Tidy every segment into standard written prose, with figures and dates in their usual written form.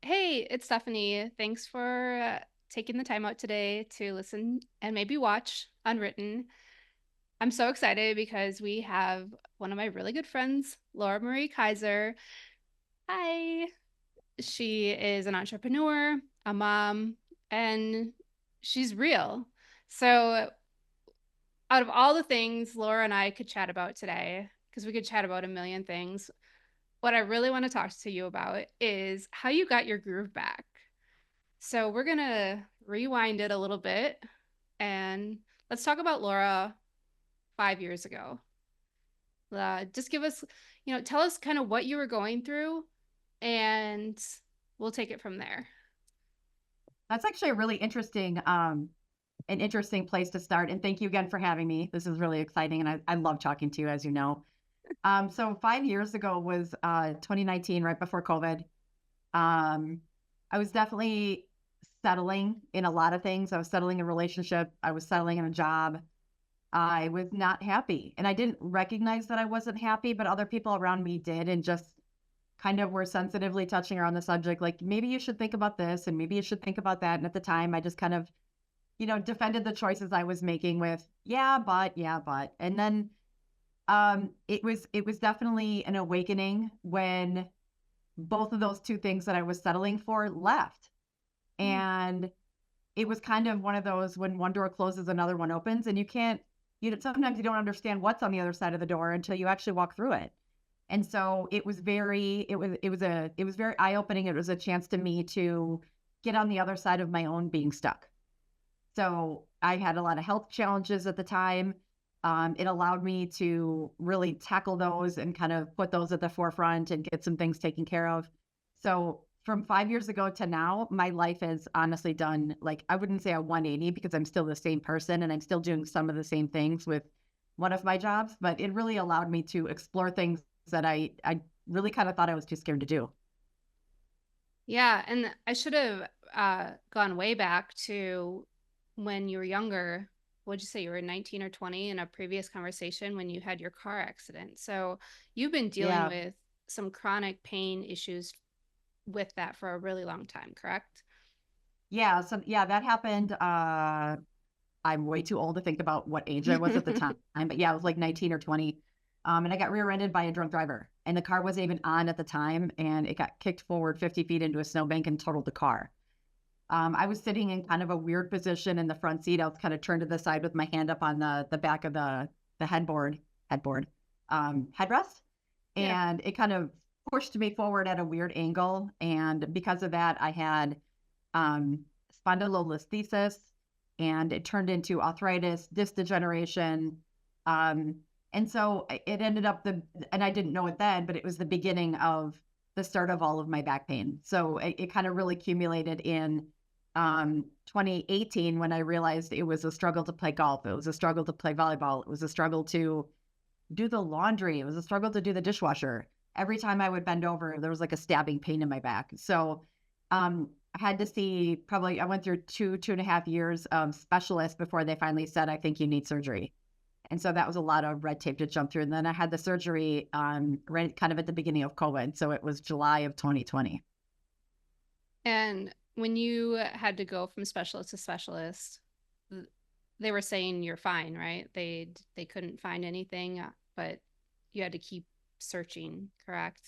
Hey, it's Stephanie. Thanks for taking the time out today to listen and maybe watch Unwritten. I'm so excited because we have one of my really good friends, Laura Marie Kaiser. Hi. She is an entrepreneur, a mom, and she's real. So, out of all the things Laura and I could chat about today, because we could chat about a million things, what I really want to talk to you about is how you got your groove back. So we're gonna rewind it a little bit and let's talk about Laura 5 years ago. Just give us, tell us kind of what you were going through and we'll take it from there. That's actually a really an interesting place to start. And thank you again for having me. This is really exciting, and I love talking to you, as you know. So 5 years ago was 2019, right before COVID. Um, I was definitely settling in a lot of things. I was settling in a relationship. I was settling in a job. I was not happy, and I didn't recognize that I wasn't happy, but other people around me did, and just kind of were sensitively touching around the subject, like maybe you should think about this, and maybe you should think about that. And at the time, I just kind of defended the choices I was making with, yeah, but. And then it was definitely an awakening when both of those two things that I was settling for left. Mm. And it was kind of one of those when one door closes, another one opens, and sometimes you don't understand what's on the other side of the door until you actually walk through it. And so it was very eye-opening. It was a chance to me to get on the other side of my own being stuck. So I had a lot of health challenges at the time. It allowed me to really tackle those and kind of put those at the forefront and get some things taken care of. So from 5 years ago to now, my life has honestly done, like, I wouldn't say a 180 because I'm still the same person and I'm still doing some of the same things with one of my jobs, but it really allowed me to explore things that I really kind of thought I was too scared to do. Yeah, and I should have gone way back to when you were younger. What'd you say? You were 19 or 20 in a previous conversation when you had your car accident. So you've been dealing Yeah. with some chronic pain issues with that for a really long time, correct? Yeah. So yeah, that happened. I'm way too old to think about what age I was at the time, but yeah, I was like 19 or 20. And I got rear-ended by a drunk driver, and the car wasn't even on at the time, and it got kicked forward 50 feet into a snowbank and totaled the car. I was sitting in kind of a weird position in the front seat. I was kind of turned to the side with my hand up on the back of the headboard headrest, Yeah. and it kind of pushed me forward at a weird angle. And because of that, I had um, spondylolisthesis, and it turned into arthritis, disc degeneration. Um, and so it ended up and I didn't know it then, but it was the beginning of the start of all of my back pain. So it kind of really accumulated in 2018 when I realized it was a struggle to play golf. It was a struggle to play volleyball. It was a struggle to do the laundry. It was a struggle to do the dishwasher. Every time I would bend over, there was like a stabbing pain in my back. So I had to see probably, I went through 2.5 years of specialists before they finally said, I think you need surgery. And so that was a lot of red tape to jump through. And then I had the surgery right kind of at the beginning of COVID. So it was July of 2020. And when you had to go from specialist to specialist, th- they were saying you're fine, right? They couldn't find anything, but you had to keep searching, correct?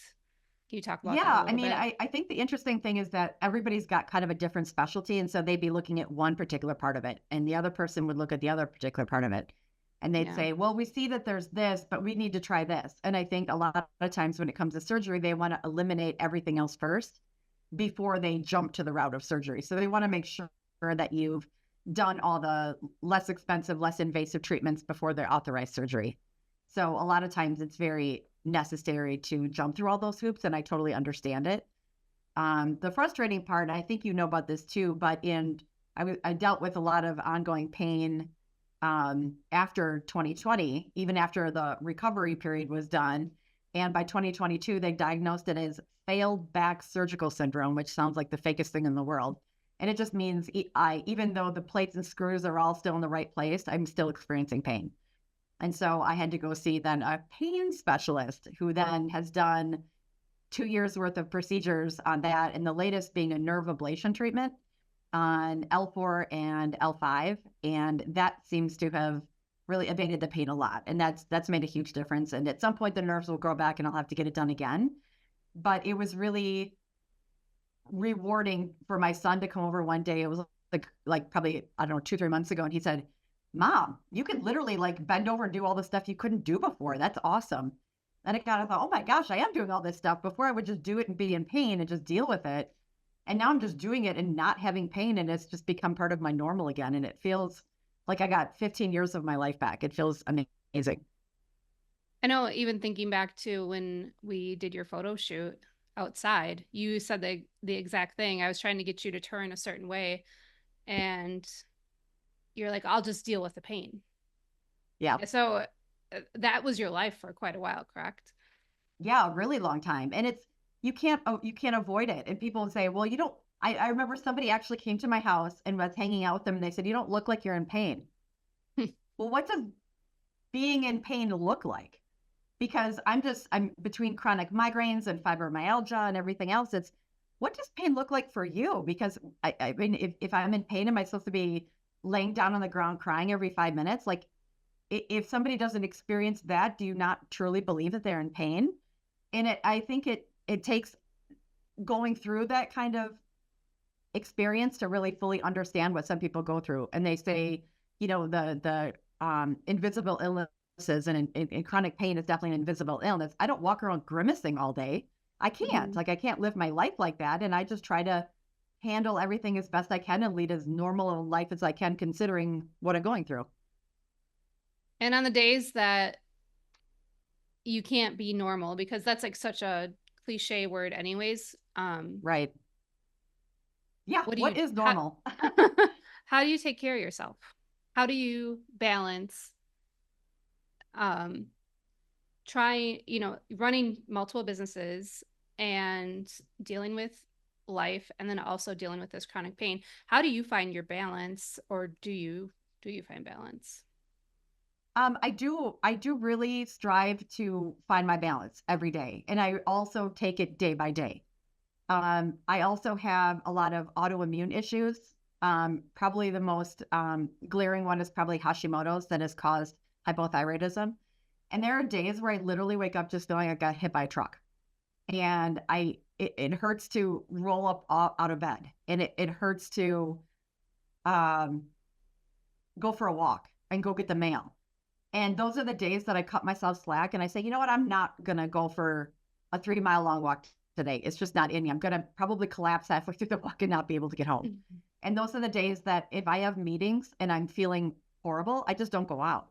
Can you talk about that a Yeah, I little mean, bit? I think the interesting thing is that everybody's got kind of a different specialty. And so they'd be looking at one particular part of it, and the other person would look at the other particular part of it. And they'd Yeah. say, well, we see that there's this, but we need to try this. And I think a lot of times when it comes to surgery, they want to eliminate everything else first before they jump to the route of surgery. So they want to make sure that you've done all the less expensive, less invasive treatments before they authorize surgery. So a lot of times it's very necessary to jump through all those hoops, and I totally understand it. The frustrating part, I think you know about this too, but I dealt with a lot of ongoing pain after 2020, even after the recovery period was done. And by 2022, they diagnosed it as failed back surgical syndrome, which sounds like the fakest thing in the world. And it just means even though the plates and screws are all still in the right place, I'm still experiencing pain. And so I had to go see then a pain specialist who then has done 2 years worth of procedures on that, and the latest being a nerve ablation treatment on L4 and L5, and that seems to have really abated the pain a lot, and that's made a huge difference. And at some point, the nerves will grow back, and I'll have to get it done again. But it was really rewarding for my son to come over one day. It was like probably, I don't know, 2, 3 months ago, and he said, "Mom, you can literally like bend over and do all the stuff you couldn't do before. That's awesome." And I thought, oh my gosh, I am doing all this stuff. Before I would just do it and be in pain and just deal with it. And now I'm just doing it and not having pain, and it's just become part of my normal again. And it feels like I got 15 years of my life back. It feels amazing. I know, even thinking back to when we did your photo shoot outside, you said the exact thing. I was trying to get you to turn a certain way, and you're like, I'll just deal with the pain. Yeah. So that was your life for quite a while, correct? Yeah, a really long time. And it's, you can't avoid it. And people say, well, you don't, I remember somebody actually came to my house and was hanging out with them, and they said, you don't look like you're in pain. Well, what does being in pain look like? Because I'm between chronic migraines and fibromyalgia and everything else. It's, what does pain look like for you? Because I mean, if I'm in pain, am I supposed to be laying down on the ground crying every 5 minutes? Like, if somebody doesn't experience that, do you not truly believe that they're in pain? And I think it takes going through that kind of experience to really fully understand what some people go through. And they say, the invisible illnesses, and chronic pain is definitely an invisible illness. I don't walk around grimacing all day. I can't. Mm-hmm. Like, I can't live my life like that. And I just try to handle everything as best I can and lead as normal a life as I can, considering what I'm going through. And on the days that you can't be normal, because that's like such a cliche word anyways, Right. Yeah. what do What you is how normal? how do you take care of yourself? How do you balance um trying, running multiple businesses and dealing with life, and then also dealing with this chronic pain? How do you find your balance, or do you find balance? I do really strive to find my balance every day. And I also take it day by day. I also have a lot of autoimmune issues. Probably the most glaring one is probably Hashimoto's, that has caused hypothyroidism. And there are days where I literally wake up just feeling like I got hit by a truck. And it hurts to roll up out of bed. And it hurts to um, go for a walk and go get the mail. And those are the days that I cut myself slack and I say, you know what, I'm not going to go for a 3 mile long walk today. It's just not in me. I'm going to probably collapse halfway through the walk and not be able to get home. Mhm. And those are the days that if I have meetings and I'm feeling horrible, I just don't go out.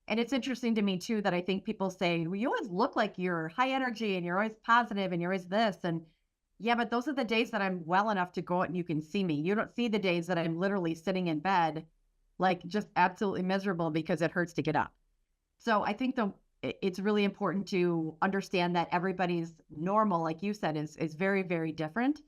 And it's interesting to me too that I think people say, well, you always look like you're high energy and you're always positive and you're always this. And yeah, but those are the days that I'm well enough to go out and you can see me. You don't see the days that I'm literally sitting in bed, like just absolutely miserable because it hurts to get up. So I think it's really important to understand that everybody's normal, like you said, is very, very different.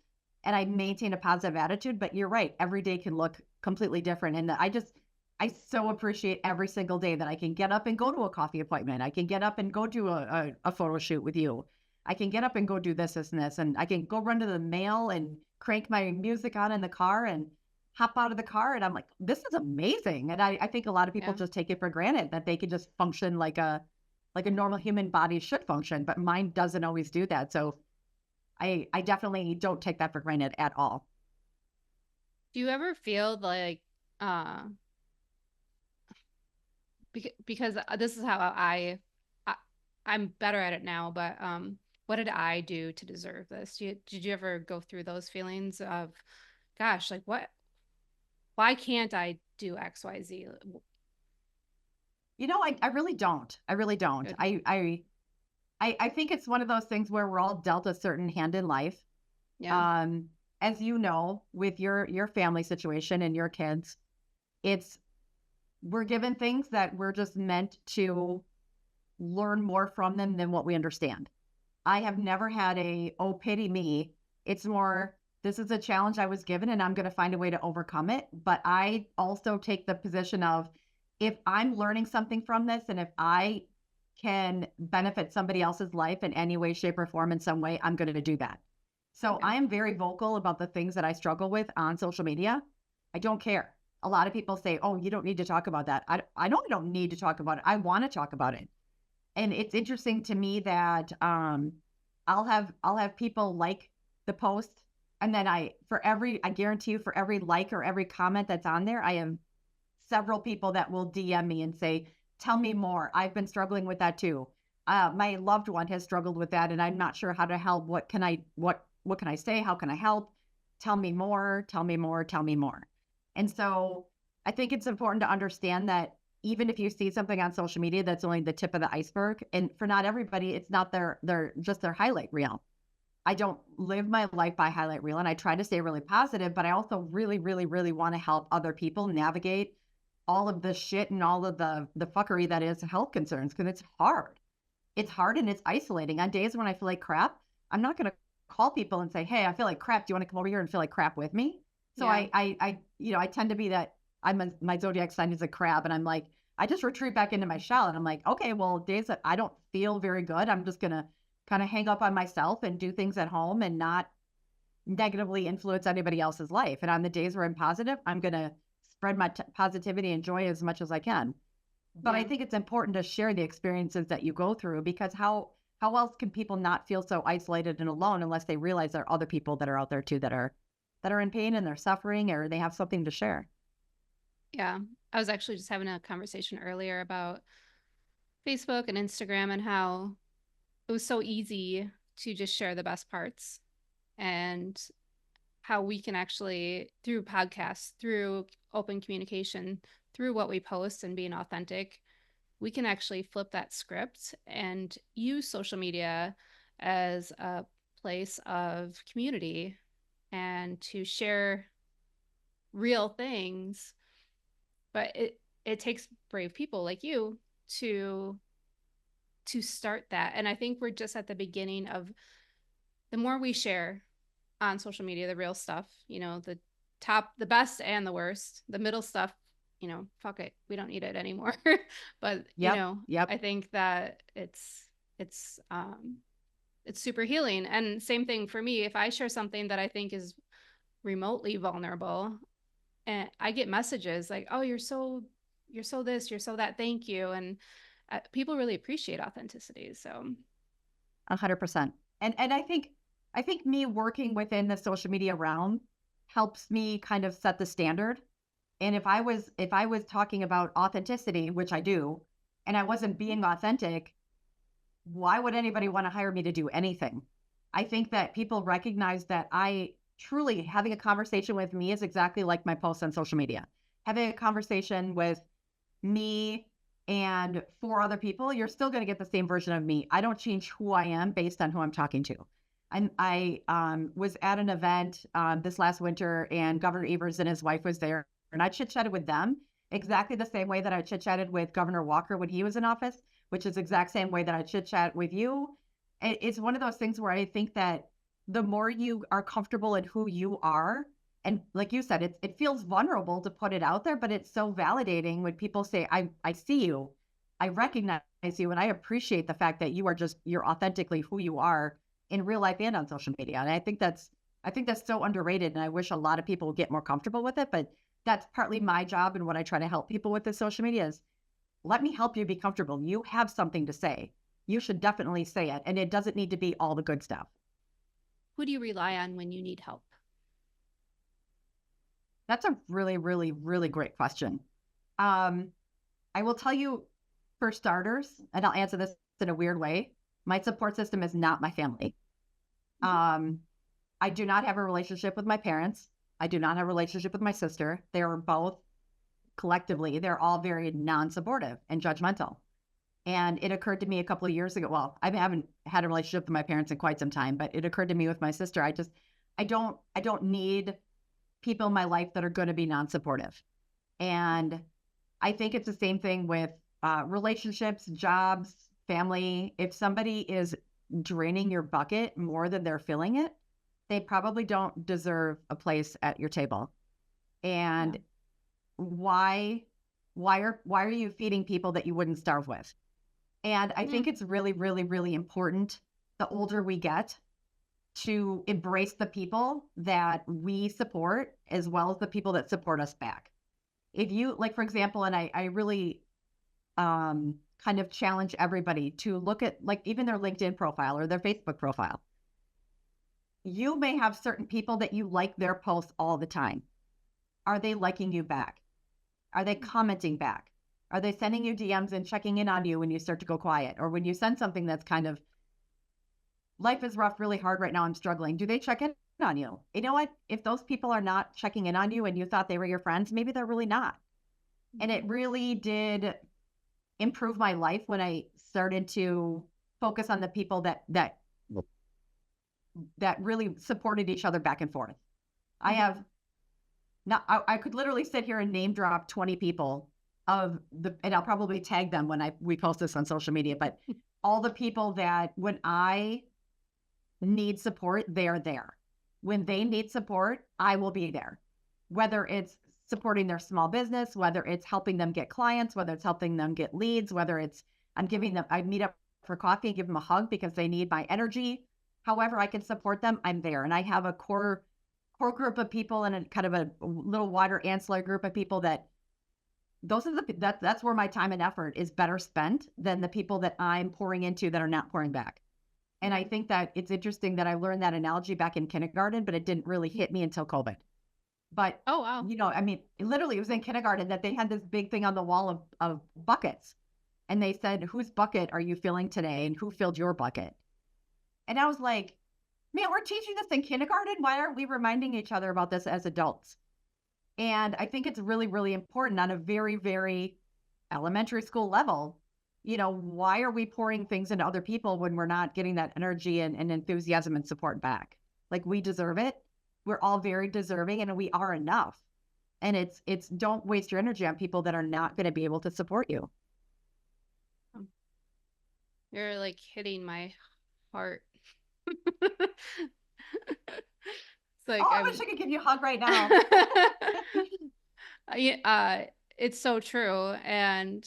And I maintain a positive attitude, but you're right, every day can look completely different. And I so appreciate every single day that I can get up and go to a coffee appointment. I can get up and go do a photo shoot with you. I can get up and go do this, and I can go run to the mail and crank my music on in the car and hop out of the car. And I'm like, this is amazing. And I think a lot of people Yeah. just take it for granted that they could just function like a normal human body should function, but mine doesn't always do that. So I definitely don't take that for granted at all. Do you ever feel like, uh because this is how I I'm better at it now, but what did I do to deserve this? Did you ever go through those feelings of, gosh, like, why can't I do XYZ? I really don't. I really don't. Good. I think it's one of those things where we're all dealt a certain hand in life. Yeah. Um, as you know, with your family situation and your kids, it's we're given things that we're just meant to learn more from them than what we understand. I have never had oh, pity me. It's more, this is a challenge I was given and I'm going to find a way to overcome it. But I also take the position of, if I'm learning something from this, and if I can benefit somebody else's life in any way, shape, or form in some way, I'm going to do that. So Yeah. I am very vocal about the things that I struggle with on social media. I don't care. A lot of people say, oh, you don't need to talk about that. I know I don't need to talk about it. I want to talk about it. And it's interesting to me that I'll have people like the post, and then I guarantee you, for every like or every comment that's on there, I have several people that will DM me and say, tell me more. I've been struggling with that too. My loved one has struggled with that, and I'm not sure how to help. What can I say? How can I help? Tell me more, tell me more, tell me more. And so I think it's important to understand that even if you see something on social media, that's only the tip of the iceberg. And for not everybody, it's not their highlight reel. I don't live my life by highlight reel, and I try to stay really positive, but I also really, really, really want to help other people navigate all of the shit and all of the fuckery that is health concerns, because it's hard. It's hard and it's isolating. On days when I feel like crap, I'm not going to call people and say, "Hey, I feel like crap. Do you want to come over here and feel like crap with me?" So Yeah. I tend to be that. My zodiac sign is a crab, and I'm like, I just retreat back into my shell, and I'm like, okay, well, days that I don't feel very good, I'm just gonna kind of hang up on myself and do things at home and not negatively influence anybody else's life. And on the days where I'm positive, I'm gonna spread my positivity and joy as much as I can. But I Yeah. think it's important to share the experiences that you go through, because how else can people not feel so isolated and alone unless they realize there are other people that are out there too that are in pain and they're suffering, or they have something to share. Yeah. I was actually just having a conversation earlier about Facebook and Instagram and how it was so easy to just share the best parts and how we can actually, through podcasts, through open communication, through what we post and being authentic, we can actually flip that script and use social media as a place of community and to share real things. But it takes brave people like you to start that. And I think we're just at the beginning of the more we share on social media, the real stuff, the best and the worst, the middle stuff, fuck it. We don't need it anymore. But, Yep, yep, I think that it's it's super healing. And same thing for me. If I share something that I think is remotely vulnerable, and I get messages like, "Oh, you're so this, you're so that. Thank you." And people really appreciate authenticity. So, 100%. And I think me working within the social media realm helps me kind of set the standard. And if I was talking about authenticity, which I do, and I wasn't being authentic, why would anybody want to hire me to do anything? I think that people recognize that I truly, having a conversation with me is exactly like my posts on social media. Having a conversation with me and four other people, you're still going to get the same version of me. I don't change who I am based on who I'm talking to. And I was at an event this last winter, and Governor Evers and his wife was there, and I chit chatted with them exactly the same way that I chit chatted with Governor Walker when he was in office, which is the exact same way that I chit chat with you. It's one of those things where I think that the more you are comfortable in who you are, and like you said, it feels vulnerable to put it out there, but it's so validating when people say, I see you, I recognize you, and I appreciate the fact that you're authentically who you are in real life and on social media. And I think that's so underrated. And I wish a lot of people would get more comfortable with it. But that's partly my job, and what I try to help people with this social media is, let me help you be comfortable. You have something to say. You should definitely say it. And it doesn't need to be all the good stuff. who do you rely on when you need help? That's a really, really, really great question. Um, I will tell you, for starters, and I'll answer this in a weird way, my support system is not my family. Mhm. Um, I do not have a relationship with my parents. I do not have a relationship with my sister. They are both collectively, they're all very non-supportive and judgmental. And it occurred to me a couple of years ago. Well, I haven't had a relationship with my parents in quite some time, but it occurred to me with my sister. I don't need people in my life that are going to be non-supportive. And I think it's the same thing with relationships, jobs, family. If somebody is draining your bucket more than they're filling it, they probably don't deserve a place at your table. Yeah. And why why are you feeding people that you wouldn't starve with? And I Mm, think it's really, really, really important the older we get to embrace the people that we support as well as the people that support us back. If you like, for example, and I really kind of challenge everybody to look at like even their LinkedIn profile or their Facebook profile. You may have certain people that you like their posts all the time. Are they liking you back? Are they commenting back? Are they sending you DMs and checking in on you when you start to go quiet? Or when you send something that's kind of, life is rough, really hard right now, I'm struggling. Do they check in on you? You know what? If those people are not checking in on you and you thought they were your friends, maybe they're really not. And it mhm, really did improve my life when I started to focus on the people that really supported each other back and forth. I have mhm. not, I could literally sit here and name drop 20 people of the, and I'll probably tag them when we post this on social media, but all the people that when I need support, they're there. When they need support, I will be there. Whether it's supporting their small business, whether it's helping them get clients, whether it's helping them get leads, whether it's I'm giving them, I meet up for coffee, give them a hug because they need my energy. However, I can support them, I'm there. And I have a core group of people and a kind of a little wider ancillary group of people that those are that's where my time and effort is better spent than the people that I'm pouring into that are not pouring back. And I Yeah. think that it's interesting that I learned that analogy back in kindergarten, but it didn't really hit me until COVID. But, Oh, wow. I mean, literally, it was in kindergarten that they had this big thing on the wall of buckets. And they said, whose bucket are you filling today? And who filled your bucket? And I was like, man, we're teaching this in kindergarten. Why aren't we reminding each other about this as adults? And I think it's really, really important on a very, very elementary school level. Why are we pouring things into other people when we're not getting that energy and enthusiasm and support back? Like we deserve it. We're all very deserving and we are enough. And it's don't waste your energy on people that are not going to be able to support you. Um, You're like hitting my heart. It's Oh, like I wish I'm I could give you a hug right now. Yeah, it's so true. And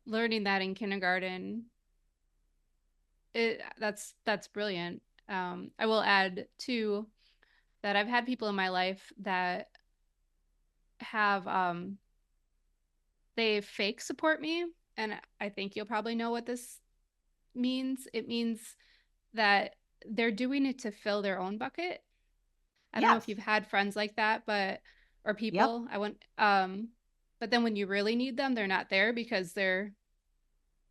learning that in kindergarten, that's brilliant. I will add too that I've had people in my life that have they fake support me, and I think you'll probably know what this means. It means that they're doing it to fill their own bucket. I don't know if Yes. you've had friends like that, but or Yep. people. I want but then when you really need them, they're not there because they're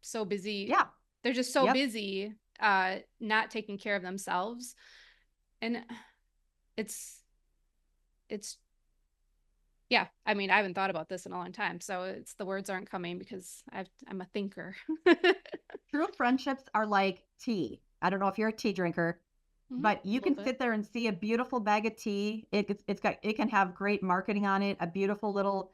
so busy. Yeah. They're just so Yep. busy not taking care of themselves. And it's it's yeah, I mean, I haven't thought about this in a long time, so it's the words aren't coming because I'm a thinker. True friendships are like tea. I don't know if you're a tea drinker, Mhm, but a you little can bit. sit there and see a beautiful bag of tea. It can have great marketing on it, a beautiful little,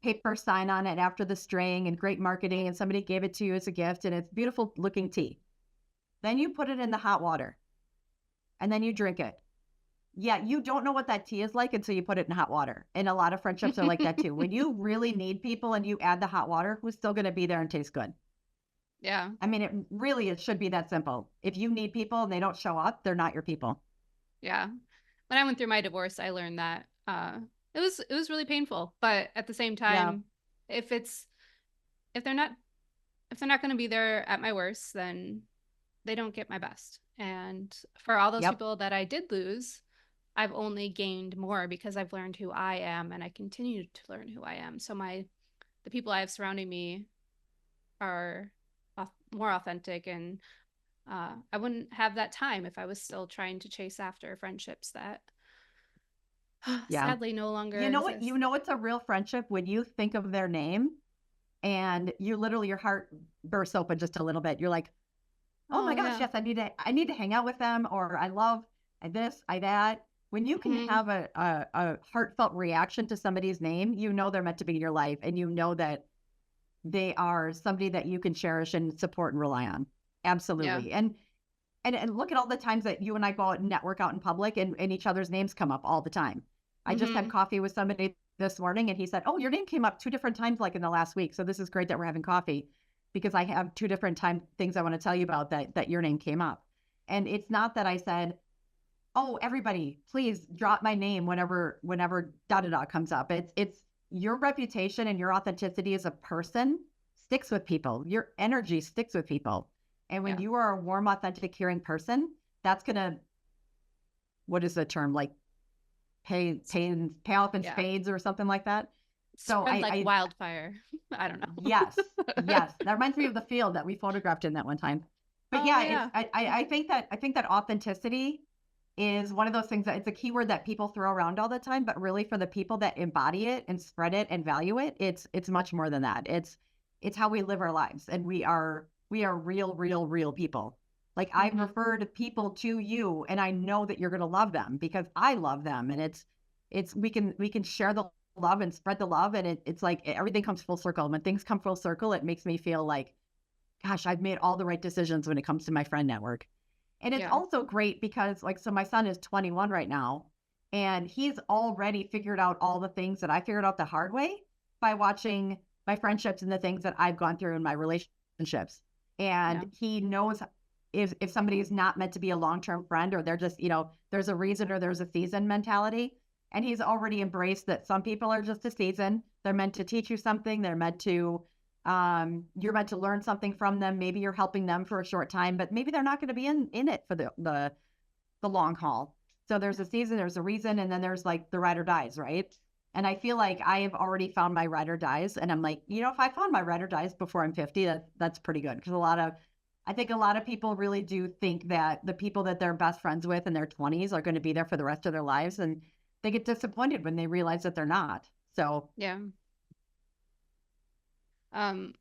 paper sign on it after the string and great marketing and somebody gave it to you as a gift and it's beautiful looking tea. Then you put it in the hot water and then you drink it. Yeah, you don't know what that tea is like until you put it in hot water. And a lot of friendships are like that too. When you really need people and you add the hot water, who's still going to be there and taste good? Yeah, I mean, it should be that simple. If you need people and they don't show up, they're not your people. yeah. When I went through my divorce, I learned that it was really painful, but at the same Yeah. time, if it's if they're not if they're not going to be there at my worst, then they don't get my best. And for all those Yep. people that I did lose, I've only gained more because I've learned who I am and I continue to learn who I am. So the people I have surrounding me are more authentic, and I wouldn't have that time if I was still trying to chase after friendships that Yeah. sadly no longer You know what? exist. You know it's a real friendship when you think of their name and you literally your heart bursts open just a little bit. You're like, oh Oh my gosh, yeah. yes, I need to hang out with them, or I love this, I that. When you can Mm-hmm. have a heartfelt reaction to somebody's name, you know they're meant to be in your life, and you know that they are somebody that you can cherish and support and rely on. Yeah. Absolutely. And look at all the times that you and I go out and network out in public and each other's names come up all the time. I just had Mm-hmm. coffee with somebody this morning and he said, "Oh, your name came up 2 different times like in the last week. So this is great that we're having coffee because I have 2 different things I want to tell you about that your name came up." And it's not that I said, "Oh, everybody, please drop my name whenever da da da comes up." It's your reputation and your authenticity as a person sticks with people. Your energy sticks with people. And when Yeah. you are a warm, authentic, caring person, that's gonna, what is the term? Like pay off in Yeah. spades or something like that. So Spread like wildfire. I don't yes, know. yes, that reminds me of the field that we photographed in that one time. But Oh yeah, it's yeah. I think that authenticity is one of those things that it's a keyword that people throw around all the time, but really for the people that embody it and spread it and value it, it's much more than that. It's how we live our lives, and we are real people. Like I've Mm-hmm. referred people to you, and I know that you're going to love them because I love them, and it's we can share the love and spread the love, and it's like everything comes full circle. And when things come full circle, it makes me feel like, gosh, I've made all the right decisions when it comes to my friend network. And it's Yeah. also great because, like, so my son is 21 right now, and he's already figured out all the things that I figured out the hard way by watching my friendships and the things that I've gone through in my relationships. Yeah. And he knows if somebody is not meant to be a long-term friend, or they're just, there's a reason or there's a season mentality. And he's already embraced that some people are just a season. They're meant to teach you something. They're meant to you're meant to learn something from them. Maybe you're helping them for a short time, but maybe they're not going to be in it for the long haul. So there's a season, there's a reason, and then there's like the ride or dies, right? And I feel like I have already found my ride or dies, and I'm like, if I found my ride or dies before I'm 50, that's pretty good, because I think a lot of people really do think that the people that they're best friends with in their 20s are going to be there for the rest of their lives, and they get disappointed when they realize that they're not. So, Yeah. Um,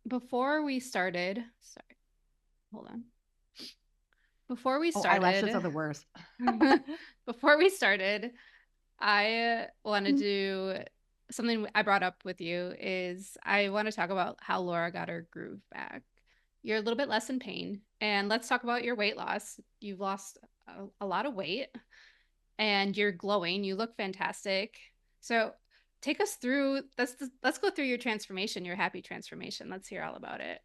before we started, sorry, hold on. Before we oh, eyelashes are started, the worst. before we started, I want to do something I brought up with you is I want to talk about how Laura got her groove back. You're a little bit less in pain, and let's talk about your weight loss. You've lost a lot of weight and you're glowing. You look fantastic. So take us through let's go through your transformation, your happy transformation. Let's hear all about it.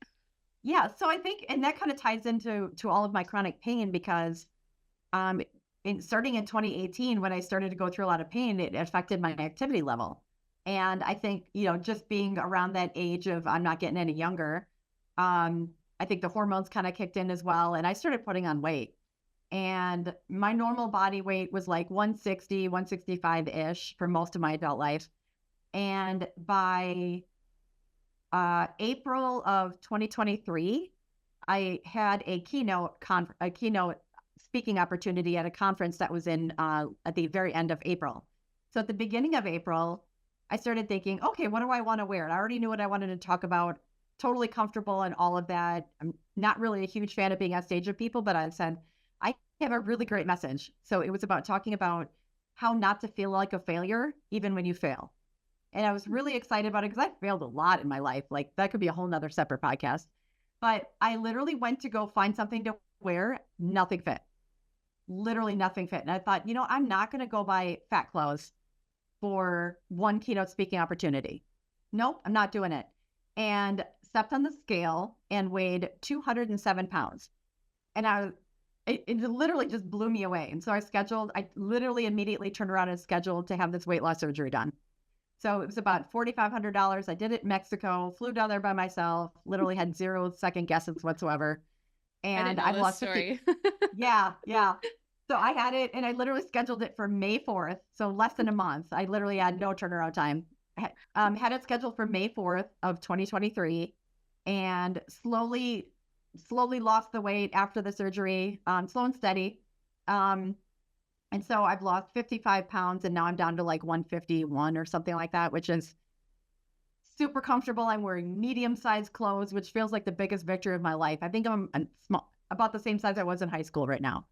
Yeah, so I think, and that kind of ties into all of my chronic pain because um, starting in 2018, when I started to go through a lot of pain, it affected my activity level. And I think, just being around that age of I'm not getting any younger, I think the hormones kind of kicked in as well. And I started putting on weight. And my normal body weight was like 160, 165-ish for most of my adult life. And by April of 2023, I had a keynote speaking opportunity at a conference that was in at the very end of April. So at the beginning of April, I started thinking, okay, what do I want to wear? And I already knew what I wanted to talk about, totally comfortable and all of that. I'm not really a huge fan of being on stage with people, but I said, I have a really great message. So it was about talking about how not to feel like a failure, even when you fail. And I was really excited about it because I failed a lot in my life. Like that could be a whole nother separate podcast. But I literally went to go find something to wear. Nothing fit. Literally nothing fit. And I thought, I'm not going to go buy fat clothes for one keynote speaking opportunity. Nope, I'm not doing it. And stepped on the scale and weighed 207 pounds. And it literally just blew me away. And so I literally immediately turned around and scheduled to have this weight loss surgery done. So it was about $4,500. I did it in Mexico, flew down there by myself, literally had zero second guesses whatsoever. I didn't And know I've this lost 50. story. Yeah, yeah. So I had it and I literally scheduled it for May 4th. So less than a month. I literally had no turnaround time. Had it scheduled for May 4th of 2023 and slowly lost the weight after the surgery, slow and steady. And so I've lost 55 pounds and now I'm down to like 151 or something like that, which is super comfortable. I'm wearing medium-sized clothes, which feels like the biggest victory of my life. I think I'm small, about the same size I was in high school right now,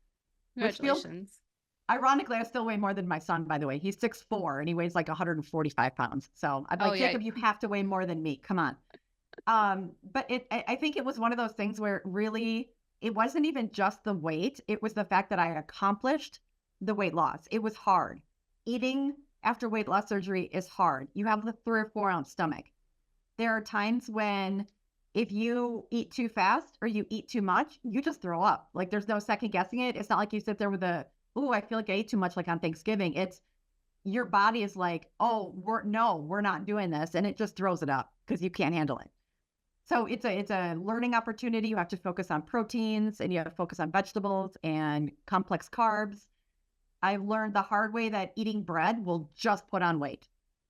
which feels, Congratulations. ironically, I still weigh more than my son, by the way. He's 6'4" and he weighs like 145 pounds. So I'm Oh like, yeah. Jacob, you have to weigh more than me. Come on. But I think it was one of those things where really, it wasn't even just the weight. It was the fact that I accomplished the weight loss. It was hard. eating after weight loss surgery is hard. You have the 3 or 4 ounce stomach. There are times when if you eat too fast or you eat too much, you just throw up. Like there's no second guessing it. It's not like you sit there with oh, I feel like I ate too much like on Thanksgiving. It's your body is like, oh, we're not doing this. And it just throws it up because you can't handle it. So it's a learning opportunity. You have to focus on proteins and you have to focus on vegetables and complex carbs. I've learned the hard way that eating bread will just put on weight.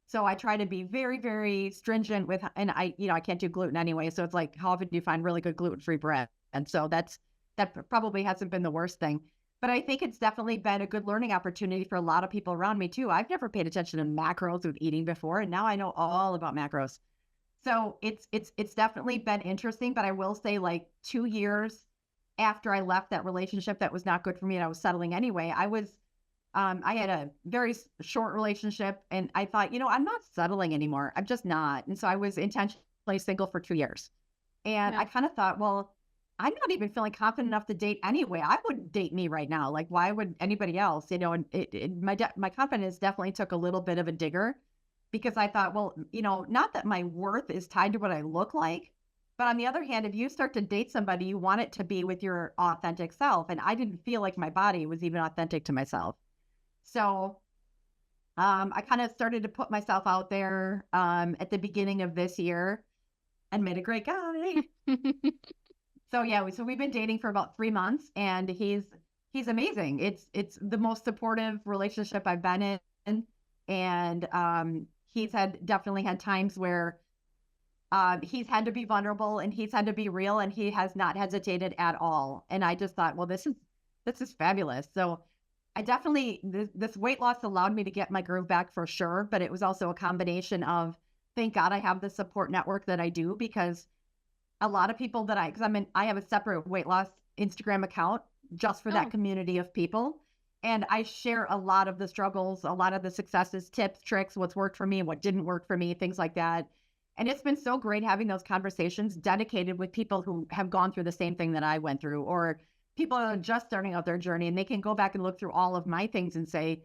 So I try to be very, very stringent with, and I can't do gluten anyway. So it's like, how often do you find really good gluten-free bread? And so that probably hasn't been the worst thing. But I think it's definitely been a good learning opportunity for a lot of people around me too. I've never paid attention to macros with eating before, and now I know all about macros. So it's definitely been interesting. But I will say, like 2 years after I left that relationship that was not good for me, and I was settling anyway, I had a very short relationship and I thought, I'm not settling anymore. I'm just not. And so I was intentionally single for 2 years. And Yeah. I kind of thought, well, I'm not even feeling confident enough to date anyway. I wouldn't date me right now. Like, why would anybody else? And my confidence definitely took a little bit of a digger because I thought, well, not that my worth is tied to what I look like, but on the other hand, if you start to date somebody, you want it to be with your authentic self. And I didn't feel like my body was even authentic to myself. So I kind of started to put myself out there at the beginning of this year and met a great guy. So yeah, so we've been dating for about 3 months, and he's amazing. It's the most supportive relationship I've been in, and he's definitely had times where he's had to be vulnerable and he's had to be real, and he has not hesitated at all. And I just thought, well, this is fabulous. So I definitely this weight loss allowed me to get my groove back for sure, but it was also a combination of thank God I have the support network that I do because a lot of people because I have a separate weight loss Instagram account just for that Oh, community of people. And I share a lot of the struggles, a lot of the successes, tips, tricks, what's worked for me, what didn't work for me, things like that. And it's been so great having those conversations dedicated with people who have gone through the same thing that I went through, or people that are just starting out their journey and they can go back and look through all of my things and say,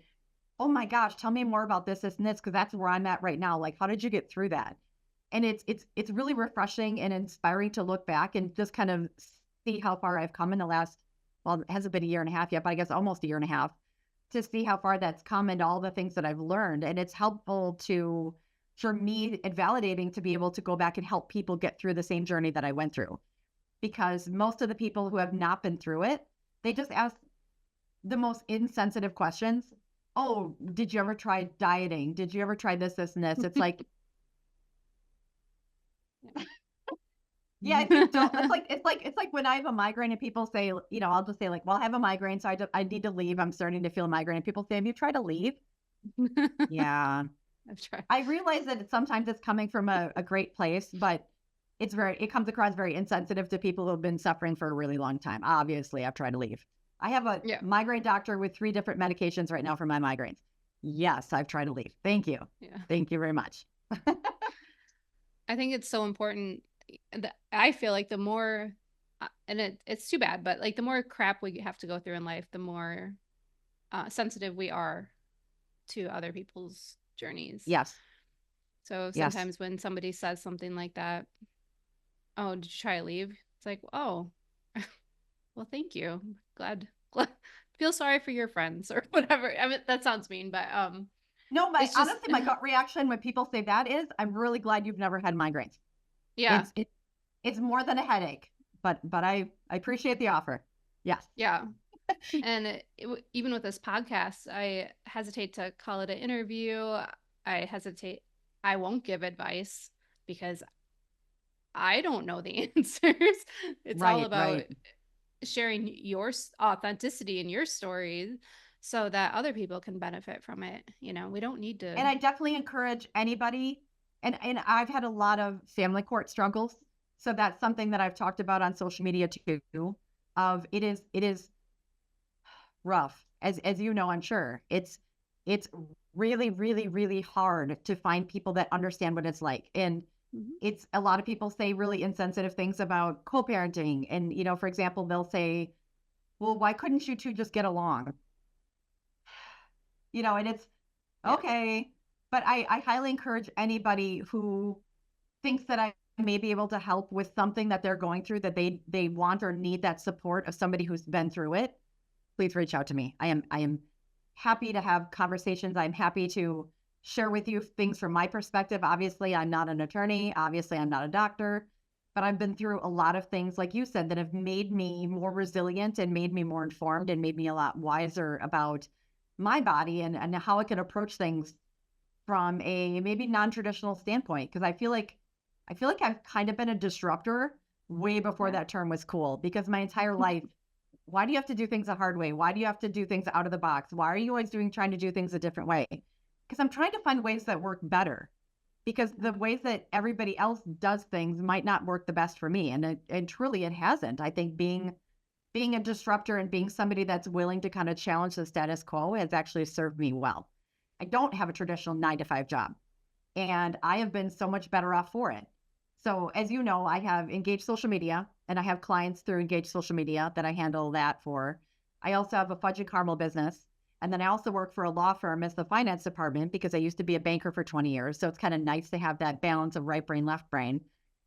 oh my gosh, tell me more about this, and this, because that's where I'm at right now. Like, how did you get through that? And it's really refreshing and inspiring to look back and just kind of see how far I've come in the last, well, it hasn't been a year and a half yet, but I guess almost a year and a half to see how far that's come and all the things that I've learned. And it's helpful for me and validating to be able to go back and help people get through the same journey that I went through. Because most of the people who have not been through it, they just ask the most insensitive questions. Oh, did you ever try dieting? Did you ever try this, and this? It's like, yeah, it's like it's like when I have a migraine and people say, I'll just say like, well, I have a migraine, so I need to leave. I'm starting to feel a migraine. And people say, have you tried to leave? Yeah. I've tried. I realize that sometimes it's coming from a great place, but it comes across very insensitive to people who have been suffering for a really long time. Obviously, I've tried to leave. I have a Yeah. migraine doctor with 3 different medications right now for my migraines. Yes, I've tried to leave. Thank you. Yeah. Thank you very much. I think it's so important that I feel like the more, and it's too bad, but like the more crap we have to go through in life, the more sensitive we are to other people's journeys. Yes. So Yes. sometimes when somebody says something like that, oh, did you try to leave? It's like, oh, well, thank you. Glad, feel sorry for your friends or whatever. I mean, that sounds mean, but No, it's just, honestly, my gut reaction when people say that is, I'm really glad you've never had migraines. yeah, It's more than a headache, but I appreciate the offer. Yes. yeah. And even with this podcast, I hesitate to call it an interview. I hesitate. I won't give advice because I don't know the answers. It's all Right, about right. sharing your authenticity and your stories so that other people can benefit from it. We don't need to. And I definitely encourage anybody, and I've had a lot of family court struggles, so that's something that I've talked about on social media too. Of it is rough, as you know, I'm sure. It's really, really, really hard to find people that understand what it's like. And Mhm. it's a lot of people say really insensitive things about co-parenting. And, for example, they'll say, well, why couldn't you two just get along? And Yeah. Okay. But I highly encourage anybody who thinks that I may be able to help with something that they're going through, that they want or need that support of somebody who's been through it, please reach out to me. I am happy to have conversations. I'm happy to share with you things from my perspective. Obviously, I'm not an attorney. Obviously, I'm not a doctor, but I've been through a lot of things, like you said, that have made me more resilient and made me more informed and made me a lot wiser about my body and how I can approach things from a maybe non-traditional standpoint. Because I feel like I've kind of been a disruptor way before Yeah. that term was cool, because my entire life, why do you have to do things a hard way? Why do you have to do things out of the box? Why are you always trying to do things a different way? Because I'm trying to find ways that work better, because the ways that everybody else does things might not work the best for me. And truly it hasn't. I think being a disruptor and being somebody that's willing to kind of challenge the status quo has actually served me well. I don't have a traditional 9 to 5 job, and I have been so much better off for it. So, as you know, I have Engaged Social Media, and I have clients through Engaged Social Media that I handle that for. I also have a fudge and caramel business. And then I also work for a law firm as the finance department, because I used to be a banker for 20 years. So it's kind of nice to have that balance of right brain, left brain.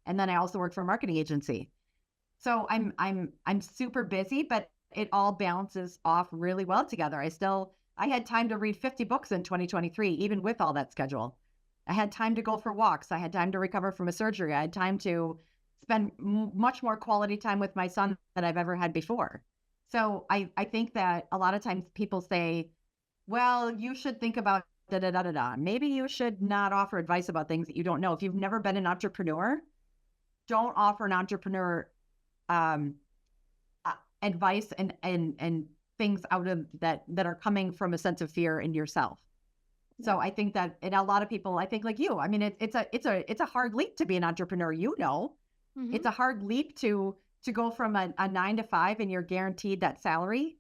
And then I also work for a marketing agency. So I'm super busy, but it all balances off really well together. I had time to read 50 books in 2023, even with all that schedule. I had time to go for walks. I had time to recover from a surgery. I had time to spend much more quality time with my son than I've ever had before. So I think that a lot of times people say, well, you should think about da da da da da. Maybe you should not offer advice about things that you don't know. If you've never been an entrepreneur, don't offer an entrepreneur um, advice and things out of that are coming from a sense of fear in yourself. Yeah. So I think that, and a lot of people, I think like you, I mean, it's a hard leap to be an entrepreneur. Mm-hmm. It's a hard leap to go from a 9 to 5 and you're guaranteed that salary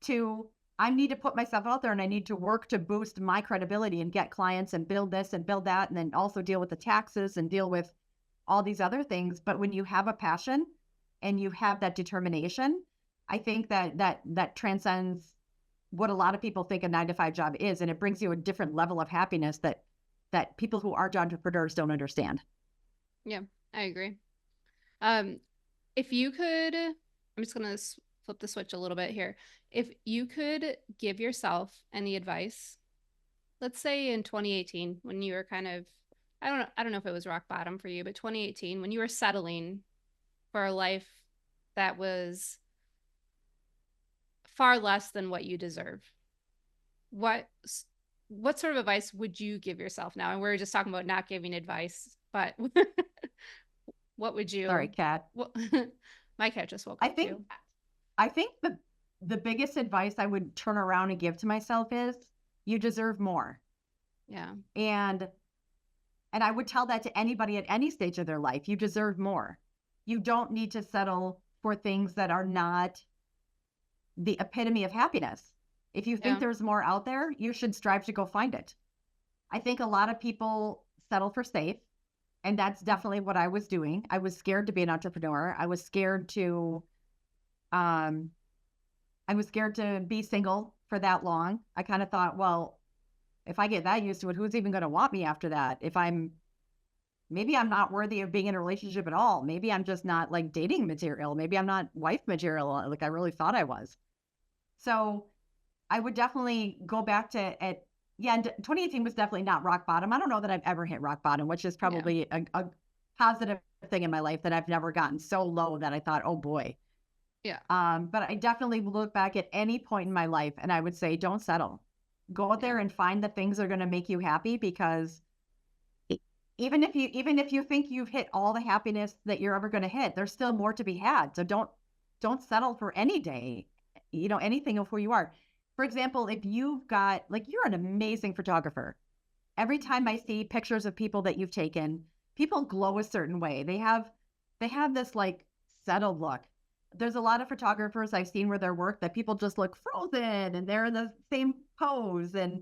to, I need to put myself out there and I need to work to boost my credibility and get clients and build this and build that, and then also deal with the taxes and deal with all these other things. But when you have a passion and you have that determination, I think that transcends what a lot of people think a 9 to 5 job is, and it brings you a different level of happiness that people who aren't entrepreneurs don't understand. Yeah, I agree. Um, if you could, I'm just gonna flip the switch a little bit here. If you could give yourself any advice, let's say in 2018, when you were kind of, I don't know if it was rock bottom for you, but 2018, when you were settling for a life that was far less than what you deserve, what what sort of advice would you give yourself now? And we're just talking about not giving advice, but what would Sorry, you? Kat. What, my cat just woke I up think too. I think the biggest advice I would turn around and give to myself is, you deserve more. Yeah. And I would tell that to anybody at any stage of their life. You deserve more. You don't need to settle for things that are not the epitome of happiness. If you think Yeah. there's more out there, you should strive to go find it. I think a lot of people settle for safe, and that's definitely what I was doing. I was scared to be an entrepreneur. Um I was scared to be single for that long. I kind of thought, well, if I get that used to it, who's even going to want me after that? If I'm maybe I'm not worthy of being in a relationship at all. Maybe I'm just not like dating material. Maybe I'm not wife material like I really thought I was. So I would definitely go back to it. Yeah, 2018 was definitely not rock bottom. I don't know that I've ever hit rock bottom, which is Yeah. probably a positive thing in my life, that I've never gotten so low that I thought, oh boy. Yeah. But I definitely look back at any point in my life and I would say, don't settle. Go out Yeah. there and find the things that are going to make you happy, because e- even if you think you've hit all the happiness that you're ever going to hit, there's still more to be had. So don't settle for any day, anything of who you are. For example, if you've got, like, you're an amazing photographer. Every time I see pictures of people that you've taken, people glow a certain way. They have this like settled look. There's a lot of photographers I've seen where their work that people just look frozen and they're in the same pose and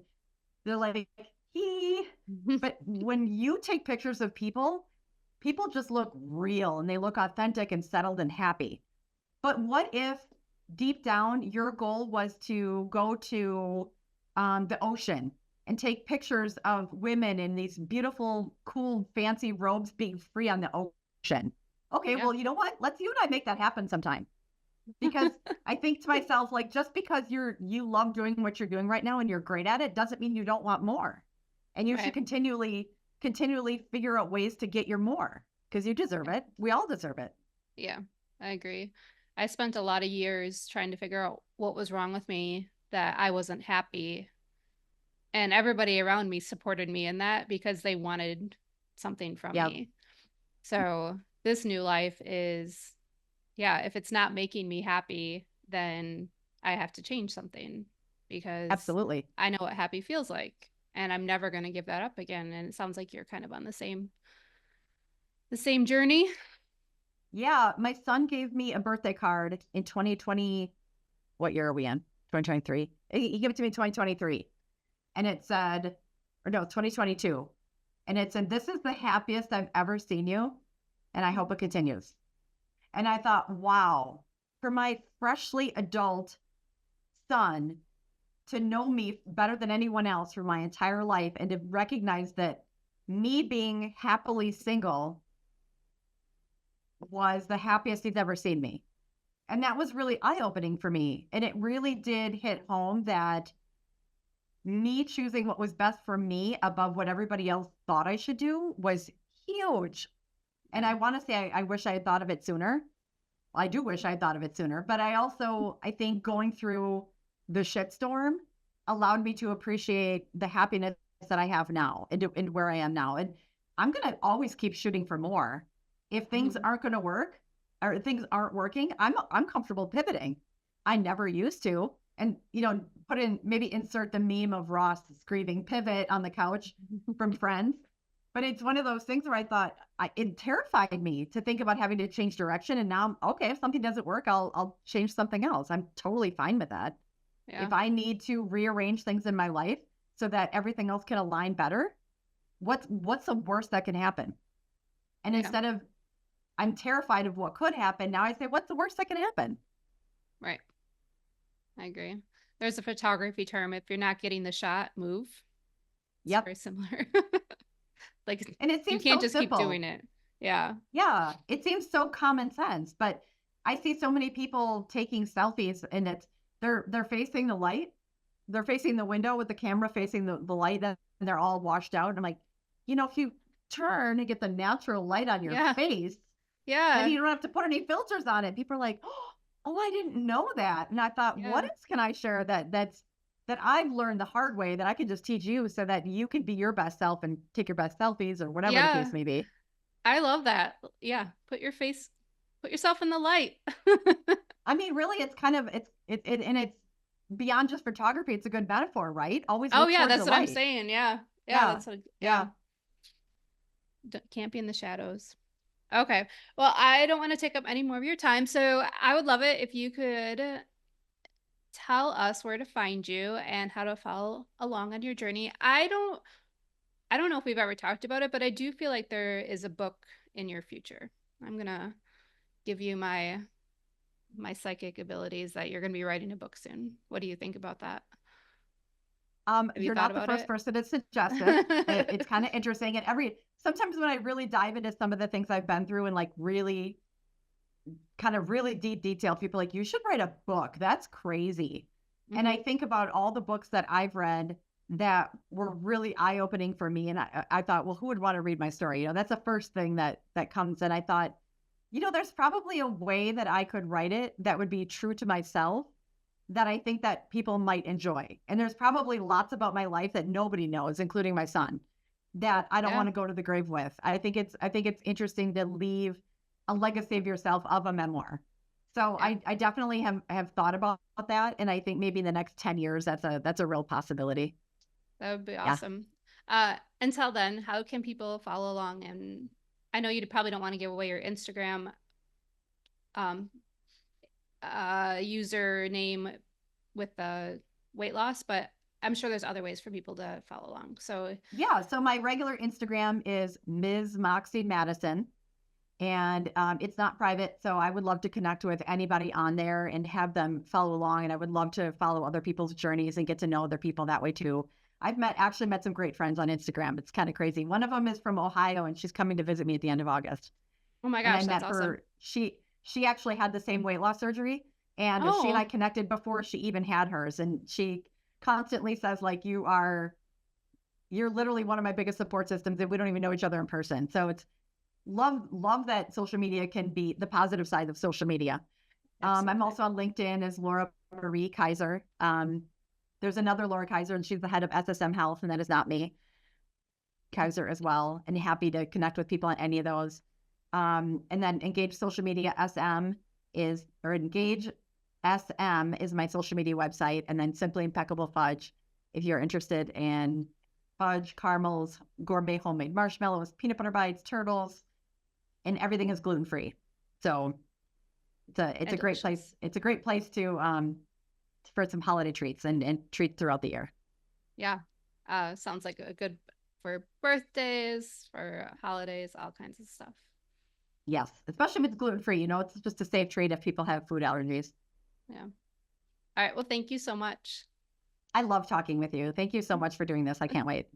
they're like, he. But when you take pictures of people, people just look real and they look authentic and settled and happy. But what if deep down your goal was to go to the ocean and take pictures of women in these beautiful, cool, fancy robes being free on the ocean. Okay, Yeah. well, you know what? Let's you and I make that happen sometime. Because I think to myself, like, just because you love doing what you're doing right now and you're great at it doesn't mean you don't want more. And you should Right. continually figure out ways to get your more because you deserve Yeah. it. We all deserve it. Yeah, I agree. I spent a lot of years trying to figure out what was wrong with me, that I wasn't happy. And everybody around me supported me in that because they wanted something from Yep, me. So this new life is, yeah, if it's not making me happy, then I have to change something because absolutely. I know what happy feels like. And I'm never going to give that up again. And it sounds like you're kind of on the same journey. Yeah, my son gave me a birthday card in 2020. What year are we in? 2023. He gave it to me in 2023. And it said, or no, 2022. And it said, "This is the happiest I've ever seen you. And I hope it continues." And I thought, wow, for my freshly adult son to know me better than anyone else for my entire life and to recognize that me being happily single was the happiest he's ever seen me. And that was really eye opening for me. And it really did hit home that me choosing what was best for me above what everybody else thought I should do was huge. And Yeah. I want to say, I wish I had thought of it sooner. I do wish I had thought of it sooner, but I think going through the shitstorm allowed me to appreciate the happiness that I have now and where I am now. And I'm going to always keep shooting for more. If things Mhm. aren't going to work or things aren't working, I'm comfortable pivoting. I never used to. And, maybe insert the meme of Ross screaming pivot on the couch from Friends. But it's one of those things where I thought it terrified me to think about having to change direction. And now, okay, if something doesn't work, I'll change something else. I'm totally fine with that. Yeah. If I need to rearrange things in my life so that everything else can align better, what's the worst that can happen? And Yeah. instead of I'm terrified of what could happen, now I say, what's the worst that can happen? Right. I agree. There's a photography term. If you're not getting the shot, move. It's Yep. very similar. Like And it you seems can't so just keep simple. doing it. Yeah. Yeah, it seems so common sense, but I see so many people taking selfies and they're facing the light. They're facing the window with the camera facing the light and they're all washed out. And I'm like, if you turn and get the natural light on your Yeah. face, then Yeah. you don't have to put any filters on it. People are like, "Oh, I didn't know that." And I thought, what Yeah. else can I share that I've learned the hard way that I can just teach you so that you can be your best self and take your best selfies or whatever the Yeah. case may be. I love that. Yeah. Put yourself in the light. I mean, really, it's kind of and it's beyond just photography. It's a good metaphor, right? Always Oh look yeah, towards that's the what I'm light. saying. Yeah. Yeah, Yeah, that's what, yeah. yeah. Can't be in the shadows. Okay. Well, I don't want to take up any more of your time, so I would love it if you could tell us where to find you and how to follow along on your journey. I don't know if we've ever talked about it, but I do feel like there is a book in your future. I'm gonna give you my psychic abilities that you're gonna be writing a book soon. What do you think about that? Have you You're thought not the about first it? person to suggest this. It's kind of interesting, and sometimes when I really dive into some of the things I've been through and like really kind of really deep detail, people are like, you should write a book. That's crazy. And I Hmm. think about all the books that I've read that were really eye opening for me, and I thought, well, who would want to read my story? That's the first thing that comes. And I thought, there's probably a way that I could write it that would be true to myself that I think that people might enjoy. And there's probably lots about my life that nobody knows, including my son, that I don't Yeah. want to go to the grave with. I think it's interesting to leave a legacy of yourself of a memoir. So Yeah. I definitely have thought about that. And I think maybe in the next 10 years that's a real possibility. That would be Yeah. awesome. Until then, how can people follow along? And I know you probably don't want to give away your Instagram um, username with the weight loss, but I'm sure there's other ways for people to follow along. So, Yeah. So my regular Instagram is Ms. Moxie Madison. And it's not private. So I would love to connect with anybody on there and have them follow along. And I would love to follow other people's journeys and get to know other people that way too. actually met some great friends on Instagram. It's kind of crazy. One of them is from Ohio and she's coming to visit me at the end of August. Oh my And I gosh, that's met awesome. her. She actually had the same weight loss surgery, and she and I Oh, connected before she even had hers. And she constantly says like, you're literally one of my biggest support systems, and we don't even know each other in person. So it's love that social media can be the positive side of social media. I'm absolutely. also on LinkedIn as Laura Marie Kaiser. There's another Laura Kaiser, and she's the head of SSM Health, and that is not me, Kaiser as well. And happy to connect with people on any of those. And then Engage Social Media SM Engage SM is my social media website. And then Simply Impeccable Fudge, if you're interested in fudge, caramels, gourmet homemade marshmallows, peanut butter bites, turtles, and everything is gluten free. So it's And a great place. delicious. It's a great place to for some holiday treats and treats throughout the year. Yeah. Sounds like a good for birthdays, for holidays, all kinds of stuff. Yes, especially if it's gluten free. It's just a safe treat if people have food allergies. Yeah. All right. Well, thank you so much. I love talking with you. Thank you so much for doing this. I can't wait.